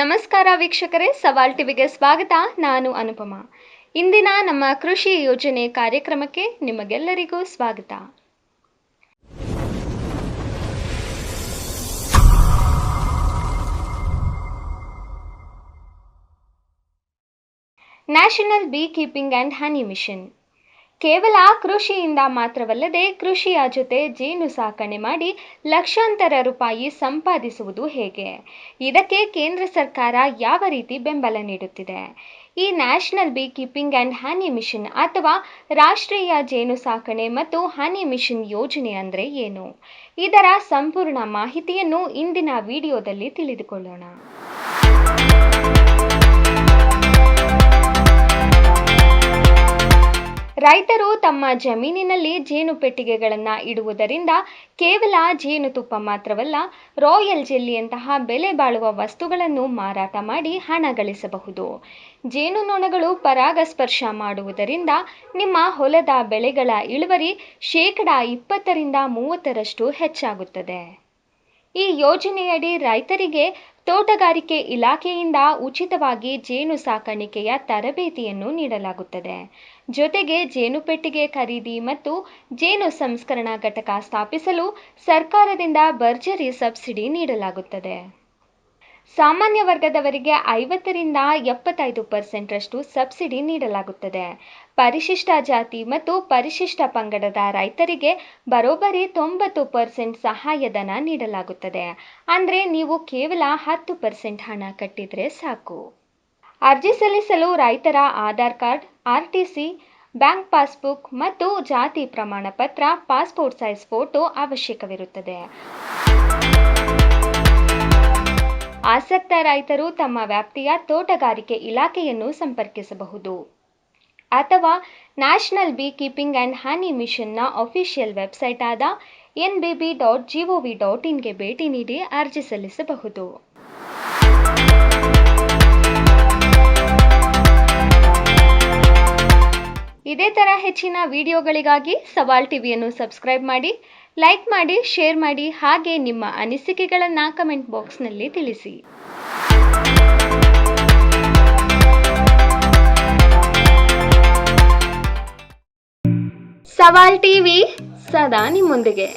ನಮಸ್ಕಾರ ವೀಕ್ಷಕರೇ, ಸವಾಲ್ ಟಿವಿಗೆ ಸ್ವಾಗತ. ನಾನು ಅನುಪಮ. ಇಂದಿನ ನಮ್ಮ ಕೃಷಿ ಯೋಜನೆ ಕಾರ್ಯಕ್ರಮಕ್ಕೆ ನಿಮಗೆಲ್ಲರಿಗೂ ಸ್ವಾಗತ. National bee keeping and honey mission ಕೇವಲ ಕೃಷಿಯಿಂದ ಮಾತ್ರವಲ್ಲದೆ ಕೃಷಿಯ ಜೊತೆ ಜೇನು ಸಾಕಣೆ ಮಾಡಿ ಲಕ್ಷಾಂತರ ರೂಪಾಯಿ ಸಂಪಾದಿಸುವುದು ಹೇಗೆ? ಇದಕ್ಕೆ ಕೇಂದ್ರ ಸರ್ಕಾರ ಯಾವ ರೀತಿ ಬೆಂಬಲ ನೀಡುತ್ತಿದೆ? ಈ national bee keeping and honey mission ಅಥವಾ ರಾಷ್ಟ್ರೀಯ ಜೇನು ಸಾಕಣೆ ಮತ್ತು ಹನಿ ಮಿಷನ್ ಯೋಜನೆ ಅಂದರೆ ಏನು? ಇದರ ಸಂಪೂರ್ಣ ಮಾಹಿತಿಯನ್ನು ಇಂದಿನ ವಿಡಿಯೋದಲ್ಲಿ ತಿಳಿದುಕೊಳ್ಳೋಣ. ರೈತರು ತಮ್ಮ ಜಮೀನಿನಲ್ಲಿ ಜೇನು ಪೆಟ್ಟಿಗೆಗಳನ್ನು ಇಡುವುದರಿಂದ ಕೇವಲ ಜೇನುತುಪ್ಪ ಮಾತ್ರವಲ್ಲ, ರಾಯಲ್ ಜೆಲ್ಲಿಯಂತಹ ಬೆಲೆ ಬಾಳುವ ವಸ್ತುಗಳನ್ನು ಮಾರಾಟ ಮಾಡಿ ಹಣ ಗಳಿಸಬಹುದು. ಜೇನುನೊಣಗಳು ಪರಾಗಸ್ಪರ್ಶ ಮಾಡುವುದರಿಂದ ನಿಮ್ಮ ಹೊಲದ ಬೆಳೆಗಳ ಇಳುವರಿ 20-30% ಹೆಚ್ಚಾಗುತ್ತದೆ. ಈ ಯೋಜನೆಯಡಿ ರೈತರಿಗೆ ತೋಟಗಾರಿಕೆ ಇಲಾಖೆಯಿಂದ ಉಚಿತವಾಗಿ ಜೇನು ಸಾಕಾಣಿಕೆಯ ತರಬೇತಿಯನ್ನು ನೀಡಲಾಗುತ್ತದೆ. ಜೊತೆಗೆ ಜೇನು ಪೆಟ್ಟಿಗೆ ಖರೀದಿ ಮತ್ತು ಜೇನು ಸಂಸ್ಕರಣಾ ಘಟಕ ಸ್ಥಾಪಿಸಲು ಸರ್ಕಾರದಿಂದ ಭರ್ಜರಿ ಸಬ್ಸಿಡಿ ನೀಡಲಾಗುತ್ತದೆ. ಸಾಮಾನ್ಯ ವರ್ಗದವರಿಗೆ 50-75% ಸಬ್ಸಿಡಿ ನೀಡಲಾಗುತ್ತದೆ. ಪರಿಶಿಷ್ಟ ಜಾತಿ ಮತ್ತು ಪರಿಶಿಷ್ಟ ಪಂಗಡದ ರೈತರಿಗೆ ಬರೋಬ್ಬರಿ 90% ಸಹಾಯಧನ ನೀಡಲಾಗುತ್ತದೆ. ಅಂದರೆ ನೀವು ಕೇವಲ 10% ಹಣ ಕಟ್ಟಿದ್ರೆ ಸಾಕು. ಅರ್ಜಿ ಸಲ್ಲಿಸಲು ರೈತರ Aadhaar card, RTC, bank passbook ಮತ್ತು ಜಾತಿ ಪ್ರಮಾಣ ಪತ್ರ, ಪಾಸ್ಪೋರ್ಟ್ ಸೈಜ್ ಫೋಟೋ ಅವಶ್ಯಕವಿರುತ್ತದೆ. ಆಸಕ್ತ ರೈತರು ತಮ್ಮ ವ್ಯಾಪ್ತಿಯ ತೋಟಗಾರಿಕೆ ಇಲಾಖೆಯನ್ನು ಸಂಪರ್ಕಿಸಬಹುದು ಅಥವಾ ನ್ಯಾಷನಲ್ ಬೀ ಕೀಪಿಂಗ್ ಆ್ಯಂಡ್ ಹನಿ ಮಿಷನ್ನ ಅಫಿಷಿಯಲ್ ವೆಬ್ಸೈಟ್ ಆದ nbb.gov.in ಗೆ ಭೇಟಿ ನೀಡಿ ಅರ್ಜಿ ಸಲ್ಲಿಸಬಹುದು. ಇದೇ ಥರ ಹೆಚ್ಚಿನ ವಿಡಿಯೋಗಳಿಗಾಗಿ ಸವಾಲ್ ಟಿವಿಯನ್ನು ಸಬ್ಸ್ಕ್ರೈಬ್ ಮಾಡಿ, ಲೈಕ್ ಮಾಡಿ, ಶೇರ್ ಮಾಡಿ, ಹಾಗೆ ನಿಮ್ಮ ಅನಿಸಿಕೆಗಳನ್ನು ಕಮೆಂಟ್ ಬಾಕ್ಸ್ನಲ್ಲಿ ತಿಳಿಸಿ. ಸವಾಲ್ ಟಿವಿ ಸದಾ ನಿಮ್ಮೊಂದಿಗೆ.